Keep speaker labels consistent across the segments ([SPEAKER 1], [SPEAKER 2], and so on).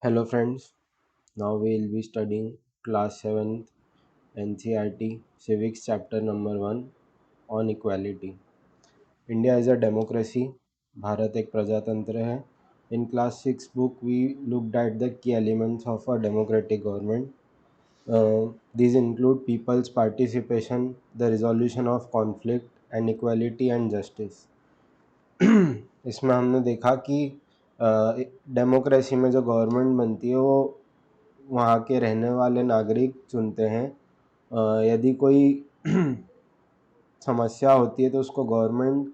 [SPEAKER 1] Hello friends, now we will be studying class 7th NCERT Civics chapter number 1 on equality. India is a democracy. Bharat एक प्रजातंत्र है. In class 6 book we looked at the key elements of a democratic government. These include people's participation, the resolution of conflict and equality and justice. इसमें हमने देखा कि democracy में जो government बनती है वो वहाँ के रहने वाले नागरिक चुनते हैं. यदि कोई समस्या होती है तो उसको गवर्नमेंट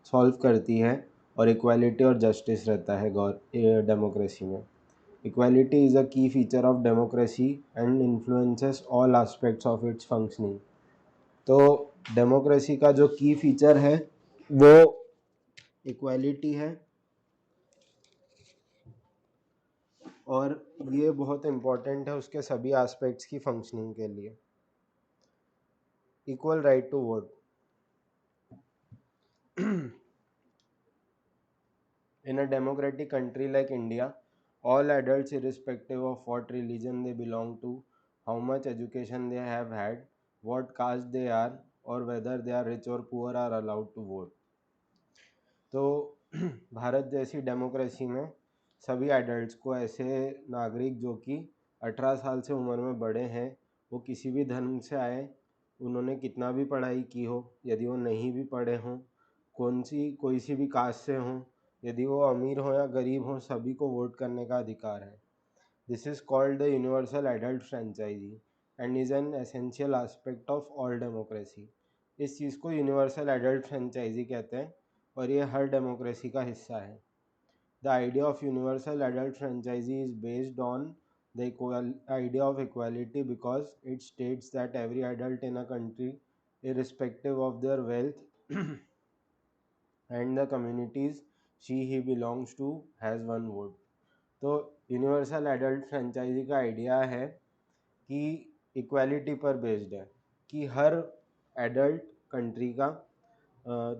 [SPEAKER 1] सॉल्व करती है और इक्वालिटी और जस्टिस रहता है डेमोक्रेसी में. इक्वालिटी इज़ अ की feature of democracy and influences all aspects of its functioning. तो डेमोक्रेसी का जो की फीचर है वो इक्वालिटी है और ये बहुत इम्पॉर्टेंट है उसके सभी एस्पेक्ट्स की फंक्शनिंग के लिए. Equal right to vote. In a democratic country like India, all adults, irrespective of what religion they belong to, how much education they have had, what caste they are, or whether they are rich or poor, are allowed to vote. तो भारत जैसी democracy में सभी adults को, ऐसे नागरिक जो कि 18 साल से उम्र में बड़े हैं, वो किसी भी धर्म से आए, उन्होंने कितना भी पढ़ाई की हो, यदि वो नहीं भी पढ़े हों, कोई सी भी कास्ट से हों, यदि वो अमीर हो या गरीब हो, सभी को वोट करने का अधिकार है. This is called the universal adult franchise and is an essential aspect of all democracy. इस चीज़ को यूनिवर्सल एडल्ट फ्रेंचाइजी कहते हैं और ये हर डेमोक्रेसी का हिस्सा है. The idea of universal adult franchise is based on the idea of equality because it states that every adult in a country, irrespective of their wealth and the communities he belongs to, has one vote. तो universal adult franchise का idea है कि equality पर based है कि हर adult country का,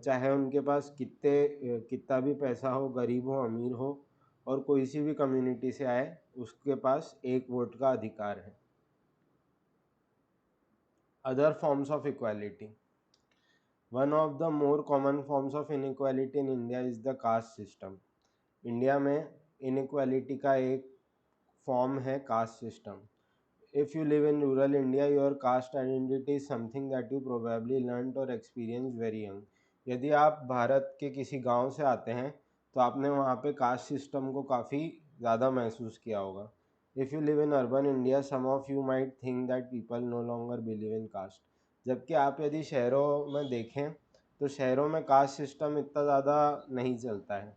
[SPEAKER 1] चाहे उनके पास कितना भी पैसा हो, गरीब हो, अमीर हो, और कोई सी भी कम्युनिटी से आए, उसके पास एक वोट का अधिकार है. Other forms of equality. One of the more common forms of inequality in India is the caste system. India में inequality का एक फॉर्म है caste system. If you live in rural India, your caste identity is something that you probably learned or experienced very young. यदि आप भारत के किसी गांव से आते हैं तो आपने वहाँ पे कास्ट सिस्टम को काफ़ी ज़्यादा महसूस किया होगा. If you live in urban India, some of you might think that people no longer believe in caste. जबकि आप यदि शहरों में देखें तो शहरों में कास्ट सिस्टम इतना ज़्यादा नहीं चलता है.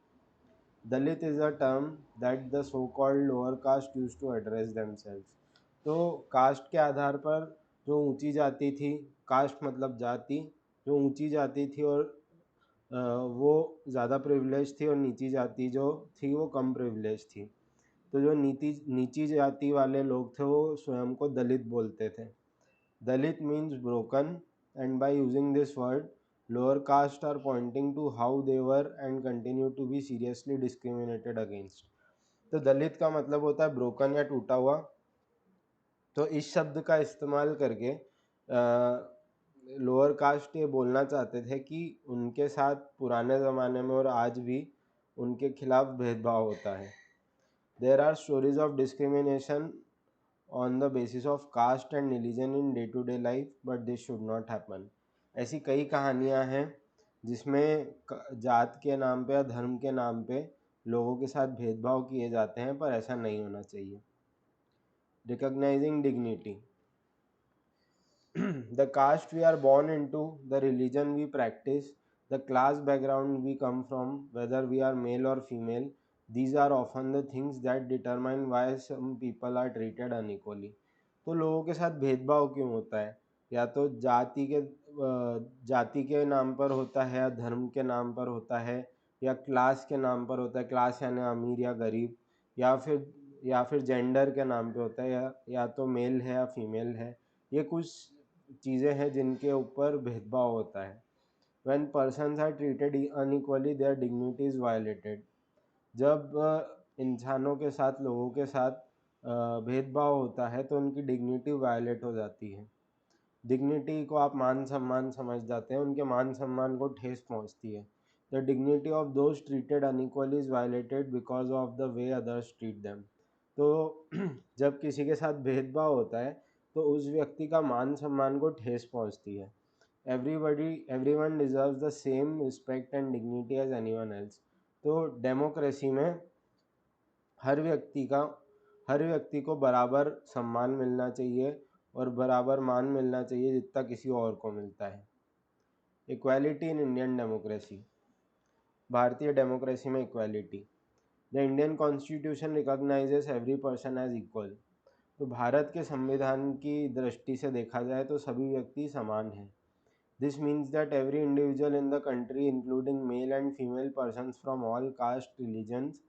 [SPEAKER 1] Dalit is a term that the so called lower caste use to address themselves. तो कास्ट के आधार पर जो ऊंची जाति थी, कास्ट मतलब जाति, जो ऊंची जाति थी और वो ज़्यादा प्रिविलेज थी और नीची जाति जो थी वो कम प्रिविलेज थी. तो जो नीची जाति वाले लोग थे वो स्वयं को दलित बोलते थे. Dalit means broken and by using this word lower caste are pointing to how they were and continue to be seriously discriminated against. तो दलित का मतलब होता है ब्रोकन या टूटा हुआ. तो इस शब्द का इस्तेमाल करके लोअर कास्ट ये बोलना चाहते थे कि उनके साथ पुराने ज़माने में और आज भी उनके खिलाफ भेदभाव होता है. There are stories of discrimination on the basis of caste and religion in day to day life, but this should not happen. ऐसी कई कहानियाँ हैं जिसमें जात के नाम पे या धर्म के नाम पे लोगों के साथ भेदभाव किए जाते हैं, पर ऐसा नहीं होना चाहिए. Recognizing dignity. The caste we are born into, the religion we practice, the class background we come from, whether we are male or female, these are often the things that determine why some people are treated unequally. तो लोगों के साथ भेदभाव क्यों होता है? या तो जाति के नाम पर होता है, या धर्म के नाम पर होता है, या क्लास के नाम पर होता है. क्लास यानी अमीर या गरीब, या फिर जेंडर के नाम पे होता है, या तो मेल है या फीमेल है. ये कुछ चीज़ें हैं जिनके ऊपर भेदभाव होता है. When persons are treated unequally, their dignity is violated. जब इंसानों के साथ, लोगों के साथ भेदभाव होता है तो उनकी डिग्निटी वायलेट हो जाती है। डिग्निटी को आप मान सम्मान समझ जाते हैं, उनके मान सम्मान को ठेस पहुंचती है। The dignity of those treated unequally is violated because of the way others treat them. तो जब किसी के साथ भेदभाव होता है तो उस व्यक्ति का मान सम्मान को ठेस पहुंचती है। Everyone deserves the same respect and dignity as anyone else. तो डेमोक्रेसी में हर व्यक्ति को बराबर सम्मान मिलना चाहिए और बराबर मान मिलना चाहिए जितना किसी और को मिलता है। Equality in Indian democracy. भारतीय डेमोक्रेसी में equality. The Indian constitution recognises every person as equal. तो भारत के संविधान की दृष्टि से देखा जाए तो सभी व्यक्ति समान हैं। This means that every individual in the country including male and female persons from all caste, religions,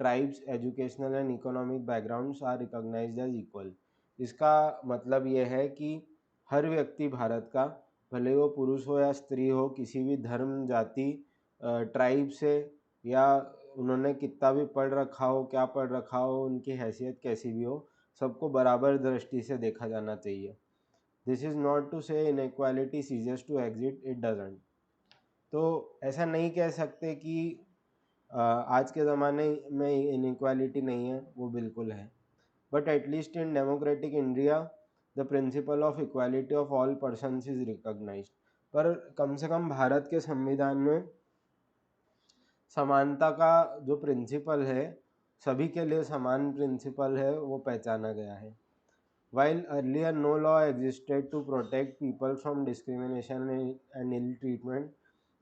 [SPEAKER 1] tribes, educational and economic backgrounds are recognised as equal. इसका मतलब यह है कि हर व्यक्ति भारत का, भले वो पुरुष हो या स्त्री हो, किसी भी धर्म, जाति, ट्राइब से, या उन्होंने कितना भी पढ़ रखा हो, क्या पढ़ रखा हो, उनकी हैसियत कैसी भी हो, सबको बराबर दृष्टि से देखा जाना चाहिए। This is not to say inequality ceases to exist, it doesn't. तो ऐसा नहीं कह सकते कि आज के ज़माने में इनइक्वालिटी नहीं है, वो बिल्कुल है। But at least in democratic India the principle of equality of all persons is recognised. पर कम से कम भारत के संविधान में समानता का जो प्रिंसिपल है, सभी के लिए समान प्रिंसिपल है, वो पहचाना गया है। While earlier no law existed to protect people from discrimination and ill treatment,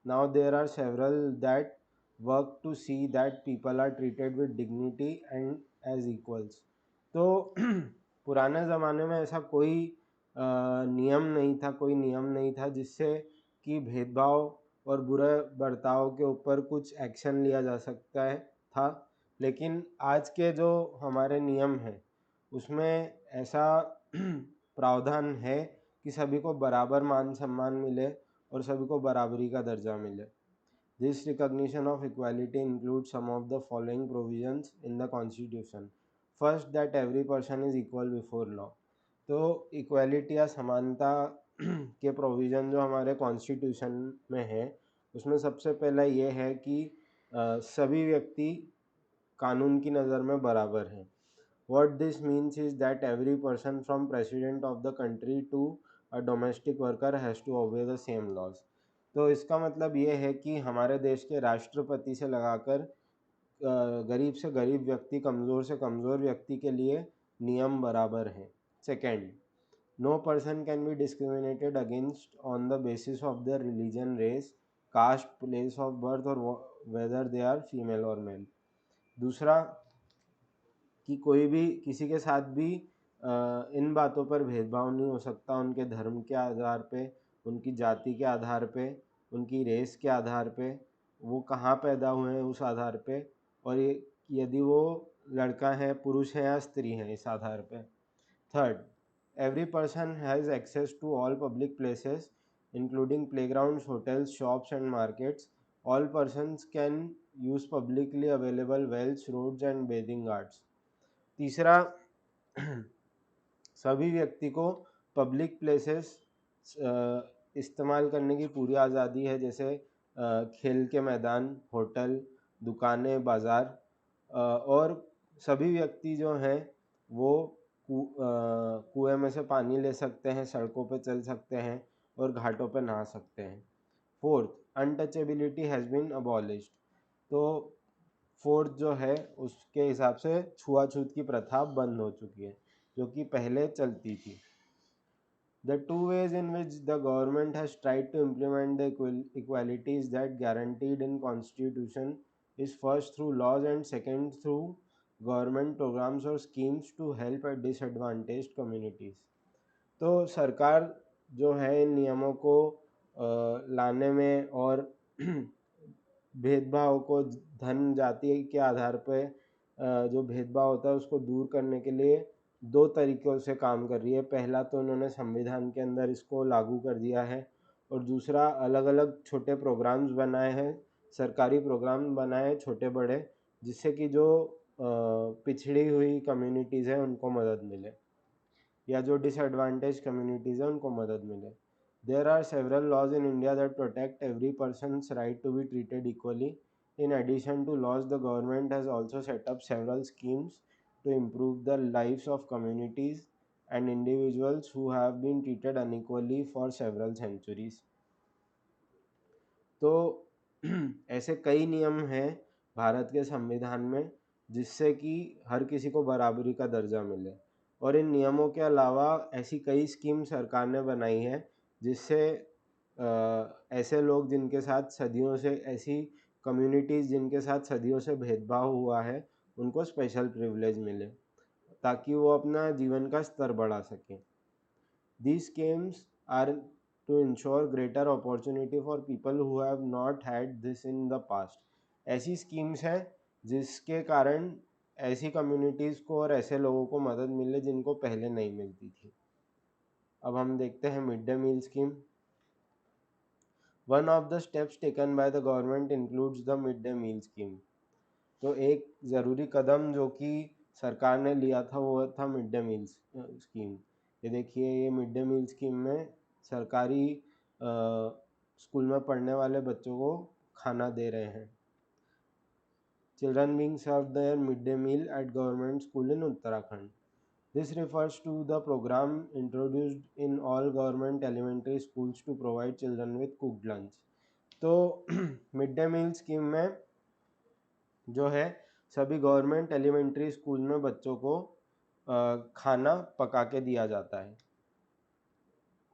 [SPEAKER 1] now there are several that work to see that people are treated with dignity and as equals. तो पुराने ज़माने में ऐसा कोई नियम नहीं था जिससे कि भेदभाव और बुरे बर्ताव के ऊपर कुछ एक्शन लिया जा सकता है था। लेकिन आज के जो हमारे नियम हैं उसमें ऐसा प्रावधान है कि सभी को बराबर मान सम्मान मिले और सभी को बराबरी का दर्जा मिले। This recognition of equality include some of the following provisions in the constitution. First, that every person is equal before law. तो इक्वालिटी या समानता के प्रोविज़न जो हमारे कॉन्स्टिट्यूशन में है उसमें सबसे पहला ये है कि सभी व्यक्ति कानून की नज़र में बराबर हैं। What this means is that every person from president of the country to a domestic worker has to obey the same laws. तो इसका मतलब ये है कि हमारे देश के राष्ट्रपति से लगाकर गरीब से गरीब व्यक्ति, कमज़ोर से कमज़ोर व्यक्ति के लिए नियम बराबर हैं। Second, no person can be discriminated against on the basis of their religion, race, caste, place of birth और वेदर दे आर फीमेल और मेल। दूसरा, कि कोई भी किसी के साथ भी इन बातों पर भेदभाव नहीं हो सकता, उनके धर्म के आधार पे, उनकी जाति के आधार पे, उनकी रेस के आधार पे, वो कहाँ पैदा हुए हैं उस आधार पे, और ये यदि वो लड़का है, पुरुष है या स्त्री है, इस आधार पे। Third, every person has access to all public places including playgrounds, hotels, shops and markets. All persons can use publicly available wells, roads and bathing ghats. तीसरा, सभी व्यक्ति को पब्लिक प्लेसेस इस्तेमाल करने की पूरी आज़ादी है, जैसे खेल के मैदान, होटल, दुकानें, बाज़ार, और सभी व्यक्ति जो हैं वो कुएं में से पानी ले सकते हैं, सड़कों पे चल सकते हैं और घाटों पे नहा सकते हैं। Fourth, untouchability has been abolished. तो फोर्थ जो है उसके हिसाब से छुआछूत की प्रथा बंद हो चुकी है, जो कि पहले चलती थी। The two ways in which the government has tried to implement the equalities that guaranteed in constitution is first through laws and second through government programs or schemes to help at disadvantaged communities. तो सरकार जो है इन नियमों को लाने में और भेदभाव को, धन जाति के आधार पे जो भेदभाव होता है उसको दूर करने के लिए दो तरीक़ों से काम कर रही है। पहला तो उन्होंने संविधान के अंदर इसको लागू कर दिया है, और दूसरा अलग अलग छोटे प्रोग्राम्स बनाए हैं, सरकारी प्रोग्राम बनाए हैं छोटे बड़े, जिससे कि जो पिछड़ी हुई कम्युनिटीज़ है उनको मदद मिले, या जो डिसएडवांटेज कम्युनिटीज़ है उनको मदद मिले। There are several laws in India that protect every person's right to be treated equally. In addition to laws, the government has also set up several schemes to improve the lives of communities and individuals who have been treated unequally for several centuries. तो ऐसे कई नियम हैं भारत के संविधान में जिससे कि हर किसी को बराबरी का दर्जा मिले, और इन नियमों के अलावा ऐसी कई स्कीम सरकार ने बनाई है जिससे ऐसे लोग जिनके साथ सदियों से ऐसी कम्युनिटीज़ जिनके साथ सदियों से भेदभाव हुआ है उनको स्पेशल प्रिविलेज मिले ताकि वो अपना जीवन का स्तर बढ़ा सकें। These schemes are to ensure greater opportunity for people who have not had this in the past. ऐसी स्कीम्स हैं जिसके कारण ऐसी कम्युनिटीज़ को और ऐसे लोगों को मदद मिले जिनको पहले नहीं मिलती थी। अब हम देखते हैं mid day meal scheme. One of the steps taken by the government includes the mid day meal scheme. तो एक ज़रूरी कदम जो कि सरकार ने लिया था वो था मिड डे मील स्कीम। ये देखिए, ये मिड डे मील स्कीम में सरकारी स्कूल में पढ़ने वाले बच्चों को खाना दे रहे हैं। Children being served their mid day meal at government school in Uttarakhand. This refers to the program introduced in all government elementary schools to provide children with cooked lunch. तो मिड डे मील स्कीम में जो है सभी government elementary school में बच्चों को खाना पका के दिया जाता है।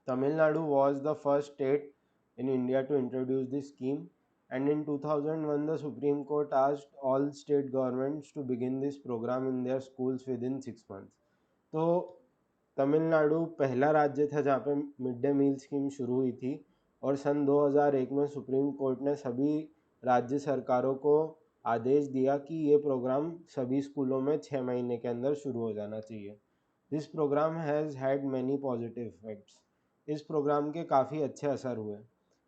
[SPEAKER 1] Tamil Nadu was the first state in India to introduce this scheme, and in 2001 the Supreme Court asked all state governments to begin this program in their schools within 6 months. तो तमिलनाडु पहला राज्य था जहाँ पे मिड डे मील स्कीम शुरू हुई थी, और सन 2001 में सुप्रीम कोर्ट ने सभी राज्य सरकारों को आदेश दिया कि ये प्रोग्राम सभी स्कूलों में 6 महीने के अंदर शुरू हो जाना चाहिए। This programme has had many positive effects. इस प्रोग्राम के काफ़ी अच्छे असर हुए।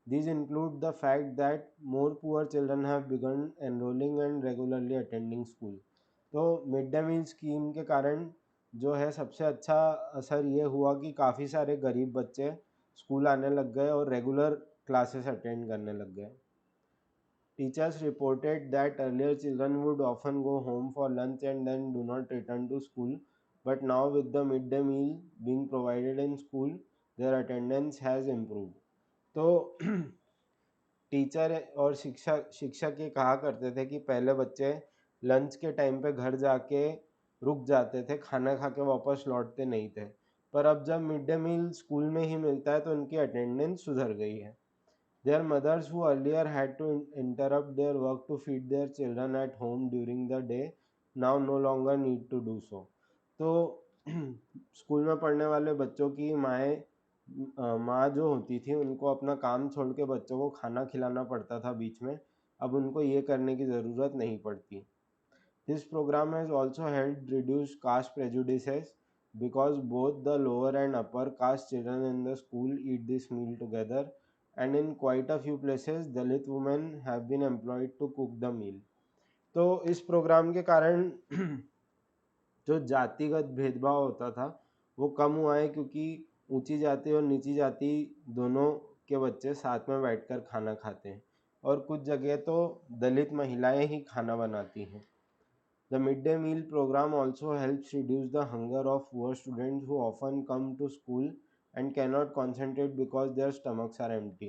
[SPEAKER 1] These include the fact that more poor children have begun enrolling and regularly attending school. तो मिड डे मील स्कीम के कारण जो है सबसे अच्छा असर ये हुआ कि काफ़ी सारे गरीब बच्चे स्कूल आने लग गए और रेगुलर क्लासेस अटेंड करने लग गए। Teachers reported that earlier children would often go home for lunch and then do not return to school, but now with the midday meal being provided in school, their attendance has improved. तो teacher और शिक्षक ये कहा करते थे कि पहले बच्चे लंच के टाइम पे घर जाके रुक जाते थे, खाना खा के वापस लौटते नहीं थे, पर अब जब मिड डे मील स्कूल में ही मिलता है तो उनकी अटेंडेंस सुधर गई है। Their mothers who earlier had to interrupt their work to feed their children at home during the day now no longer need to do so. तो स्कूल में पढ़ने वाले बच्चों की माँ जो होती थी उनको अपना काम छोड़ के बच्चों को खाना खिलाना पड़ता था बीच में, अब उनको ये करने की ज़रूरत नहीं पड़ती। This program has also helped reduce caste prejudices because both the lower and upper caste children in the school eat this meal together, and in quite a few places Dalit women have been employed to cook the meal. तो इस programme के कारण जो जातिगत भेदभाव होता था वो कम हुआ है, क्योंकि ऊंची जाति और नीची जाति दोनों के बच्चे साथ में बैठकर खाना खाते हैं, और कुछ जगह तो दलित महिलाएं ही खाना बनाती हैं। The midday meal program also helps reduce the hunger of poor students who often come to school and cannot concentrate because their stomachs are empty.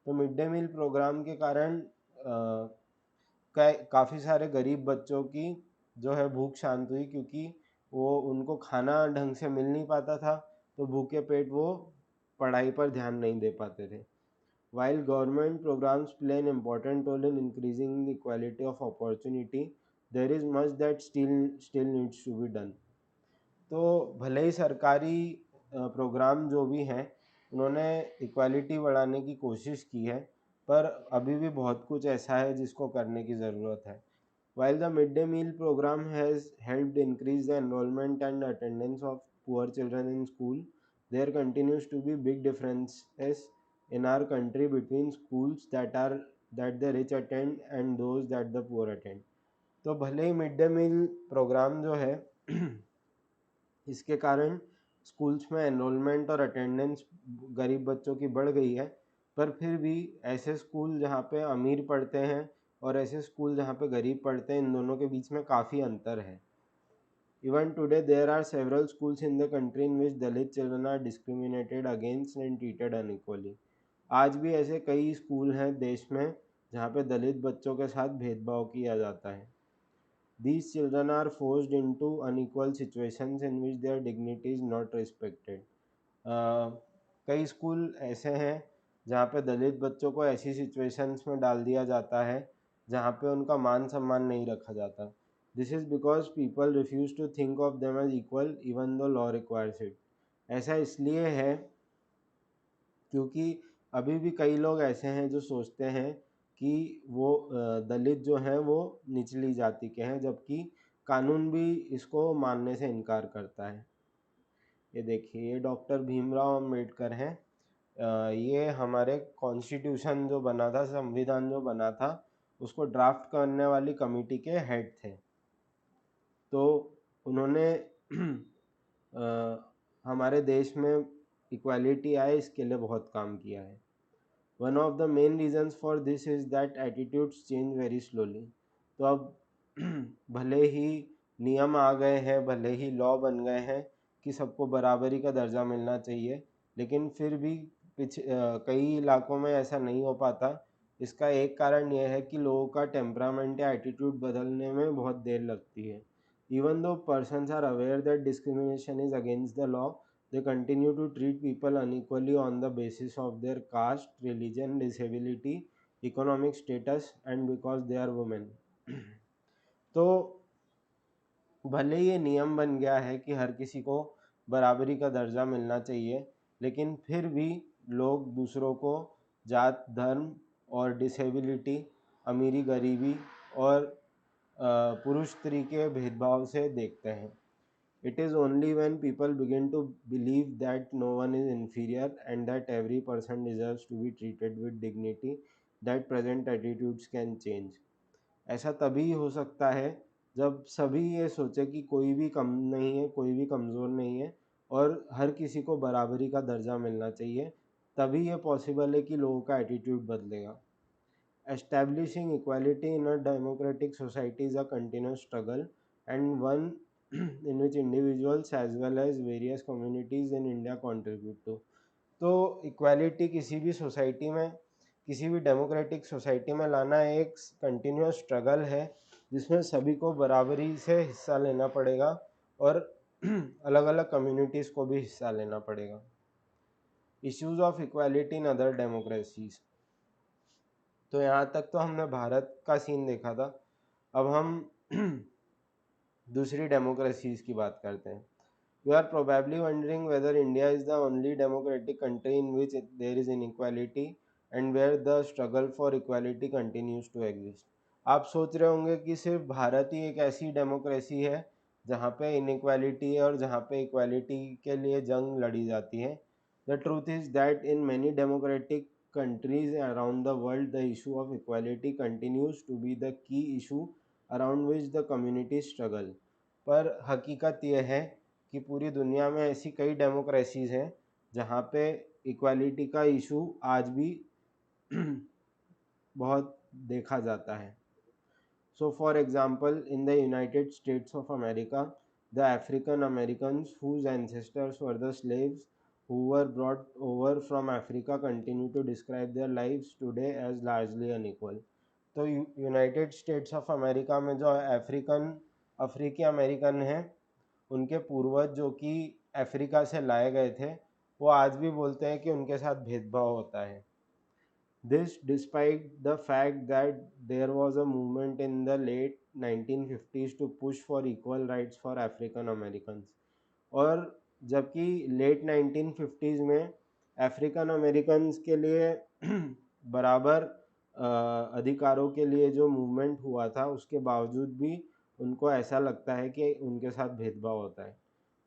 [SPEAKER 1] तो मिड डे मील प्रोग्राम के कारण काफ़ी सारे गरीब बच्चों की जो है भूख शांत हुई, क्योंकि वो उनको खाना ढंग से मिल नहीं पाता था, तो भूखे पेट वो पढ़ाई पर ध्यान नहीं दे पाते थे। While government programs play an important role in increasing the equality of opportunity, there is much that still needs to be done. तो भले ही सरकारी प्रोग्राम जो भी हैं उन्होंने इक्वालिटी बढ़ाने की कोशिश की है, पर अभी भी बहुत कुछ ऐसा है जिसको करने की ज़रूरत है। While the midday meal program has helped increase the enrollment and attendance of poor children in school, there continues to be big differences in our country between schools that the rich attend and those that the poor attend. तो भले ही mid day मील programme जो है इसके कारण schools में enrolment और attendance गरीब बच्चों की बढ़ गई है, पर फिर भी ऐसे स्कूल जहाँ पे अमीर पढ़ते हैं और ऐसे स्कूल जहाँ पे गरीब पढ़ते हैं, इन दोनों के बीच में काफ़ी अंतर है। Even today, there are several schools in the country in which Dalit children are discriminated against and treated unequally. आज भी ऐसे कई स्कूल हैं देश में जहाँ पे दलित बच्चों के साथ भेदभाव किया जाता है। These children are forced into unequal situations in which their dignity is not respected. कई स्कूल ऐसे हैं जहाँ पे दलित बच्चों को ऐसी सिचुएशंस में डाल दिया जाता है जहाँ पे उनका मान सम्मान नहीं रखा जाता। This is because people refuse to think of them as equal even though law requires it. ऐसा इसलिए है क्योंकि अभी भी कई लोग ऐसे हैं जो सोचते हैं कि वो दलित जो हैं वो निचली जाति के हैं, जबकि कानून भी इसको मानने से इनकार करता है। ये देखिए, ये डॉक्टर भीमराव अम्बेडकर हैं। ये हमारे कॉन्स्टिट्यूशन जो बना था, संविधान जो बना था, उसको ड्राफ्ट करने वाली कमेटी के हेड थे। तो उन्होंने हमारे देश में इक्वालिटी आए इसके लिए बहुत काम किया है। One of the main reasons for this is that attitudes change very slowly. तो अब भले ही नियम आ गए हैं, भले ही लॉ बन गए हैं कि सबको बराबरी का दर्जा मिलना चाहिए, लेकिन फिर भी कई इलाकों में ऐसा नहीं हो पाता। इसका एक कारण यह है कि लोगों का टेम्परामेंट या एटीट्यूड बदलने में बहुत देर लगती है। Even though persons are aware that discrimination is against the law, they continue to treat people unequally on the basis of their caste, religion, disability, economic status and because they are women. तो भले ये नियम बन गया है कि हर किसी को बराबरी का दर्जा मिलना चाहिए, लेकिन फिर भी लोग दूसरों को जात, धर्म और डिसेबिलिटी, अमीरी गरीबी और पुरुष स्त्री के भेदभाव से देखते हैं। It is only when people begin to believe that no one is inferior and that every person deserves to be treated with dignity that present attitudes can change. ऐसा तभी हो सकता है जब सभी ये सोचे कि कोई भी कम नहीं है, कोई भी कमज़ोर नहीं है और हर किसी को बराबरी का दर्जा मिलना चाहिए। तभी ये पॉसिबल है कि लोगों का एटीट्यूड बदलेगा। Establishing equality in a democratic society is a continuous struggle and one in which individuals as well as various communities in India contribute to. तो इक्वालिटी किसी भी सोसाइटी में, किसी भी डेमोक्रेटिक सोसाइटी में लाना एक कंटिन्यूस स्ट्रगल है जिसमें सभी को बराबरी से हिस्सा लेना पड़ेगा और अलग अलग कम्युनिटीज़ को भी हिस्सा लेना पड़ेगा। Issues of equality in other democracies. तो यहाँ तक तो हमने भारत का सीन देखा था। अब हम दूसरी डेमोक्रेसीज की बात करते हैं। You are probably wondering whether India is the only democratic country in which there is inequality and where the struggle for equality continues to exist. आप सोच रहे होंगे कि सिर्फ भारत ही एक ऐसी डेमोक्रेसी है जहाँ पे इनइक्वालिटी है और जहाँ पे इक्वालिटी के लिए जंग लड़ी जाती है। The truth is that in many democratic countries around the world, the issue of equality continues to be the key issue around which the community struggle. पर हकीकत यह है कि पूरी दुनिया में ऐसी कई डेमोक्रेसीज हैं जहाँ पे इक्वालिटी का इशू आज भी बहुत देखा जाता है। So for example, in the United States of America, the African Americans whose ancestors were the slaves who were brought over from Africa continue to describe their lives today as largely unequal. तो United states of America में जो अफ्रीकी American हैं, उनके पूर्वज जो कि Africa से लाए गए थे, वो आज भी बोलते हैं कि उनके साथ भेदभाव होता है। This despite the fact that there was a movement in the late 1950s to push for equal rights for African Americans. और जबकि लेट 1950s में अफ्रीकन अमेरिकन्स के लिए बराबर अधिकारों के लिए जो मूवमेंट हुआ था, उसके बावजूद भी उनको ऐसा लगता है कि उनके साथ भेदभाव होता है।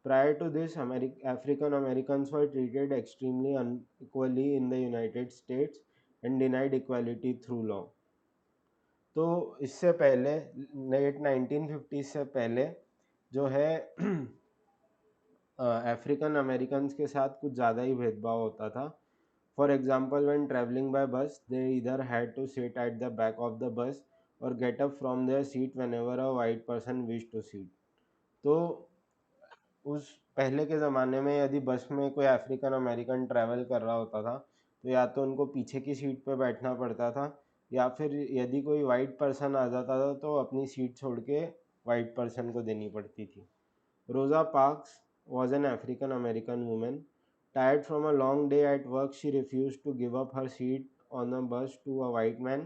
[SPEAKER 1] Prior to this, African Americans were treated extremely unequally in the United States and denied equality through law. तो इससे पहले लेट 1950 से पहले जो है अफ्रीकन अमेरिकन के साथ कुछ ज़्यादा ही भेदभाव होता था. For example when travelling by bus they either had to sit at the back of the bus और get up from their seat whenever a white person wish to seat. तो उस पहले के ज़माने में यदि बस में कोई अफ्रीकन अमेरिकन ट्रैवल कर रहा होता था तो या तो उनको पीछे की सीट पे बैठना पड़ता था, या फिर यदि कोई वाइट पर्सन आ जाता था तो अपनी सीट छोड़ के वाइट पर्सन को देनी पड़ती थी. Rosa Parks was an African American woman. Tired from a long day at work, she refused to give up her seat on a bus to a white man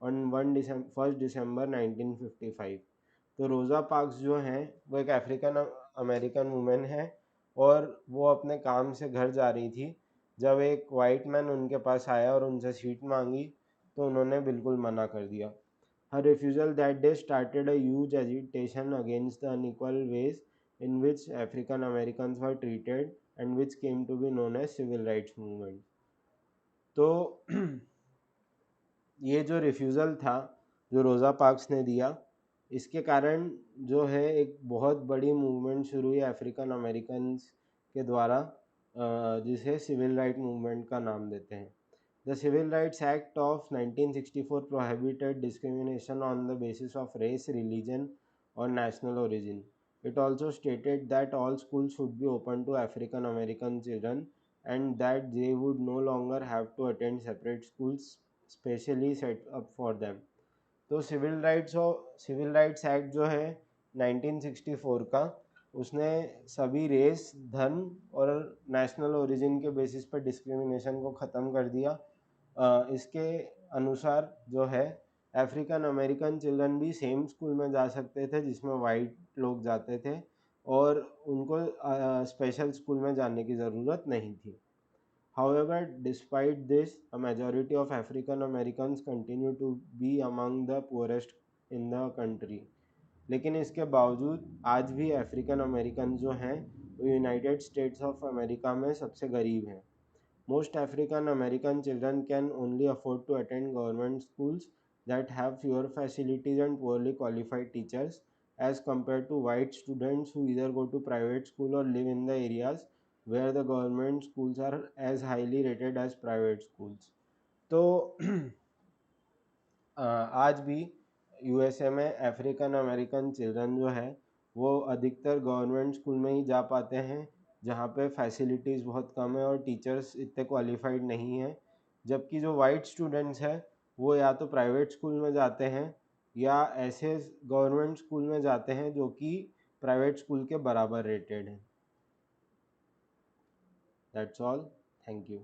[SPEAKER 1] on 1 December 1955. तो रोज़ा parks जो हैं वो एक African American women है और वो अपने काम से घर जा रही थी. जब एक वाइट मैन उनके पास आया और उनसे सीट मांगी तो उन्होंने बिल्कुल मना कर दिया. Her refusal that day started a huge agitation against the unequal ways in which African Americans were treated and which came to be known as civil rights movement. तो ये जो रिफ्यूज़ल था जो रोज़ा पार्क्स ने दिया, इसके कारण जो है एक बहुत बड़ी मूवमेंट शुरू हुई अफ्रीकन अमेरिकन्स के द्वारा, जिसे सिविल राइट मूवमेंट का नाम देते हैं. The Civil Rights Act of 1964 prohibited discrimination on the basis of race, religion, or national origin. It also stated that all schools should be open to African American children and that they would no longer have to attend separate schools specially set up for them. तो civil rights act जो है 1964 का, उसने सभी race, धर्म और national origin के basis पर डिस्क्रिमिनेशन को ख़त्म कर दिया. इसके अनुसार जो है अफ्रीकन अमेरिकन चिल्ड्रन भी सेम स्कूल में जा सकते थे जिसमें वाइट लोग जाते थे और उनको स्पेशल स्कूल में जाने की ज़रूरत नहीं थी. However, despite this, a majority of African Americans continue to be among the poorest in the country. लेकिन इसके बावजूद आज भी अफ्रीकन अमेरिकन जो हैं वो यूनाइटेड स्टेट्स ऑफ अमेरिका में सबसे गरीब हैं. Most African American children can only afford to attend government schools that have fewer facilities and poorly qualified teachers as compared to white students who either go to private school or live in the areas where the government schools are as highly rated as private schools. तो आज भी USA में African American children जो है वो अधिकतर government school में ही जा पाते हैं जहाँ पे फैसिलिटीज़ बहुत कम है और टीचर्स इतने क्वालिफाइड नहीं हैं, जबकि जो वाइट स्टूडेंट्स हैं वो या तो प्राइवेट स्कूल में जाते हैं या ऐसे गवर्नमेंट स्कूल में जाते हैं जो कि प्राइवेट स्कूल के बराबर रेटेड हैं. That's all. Thank you.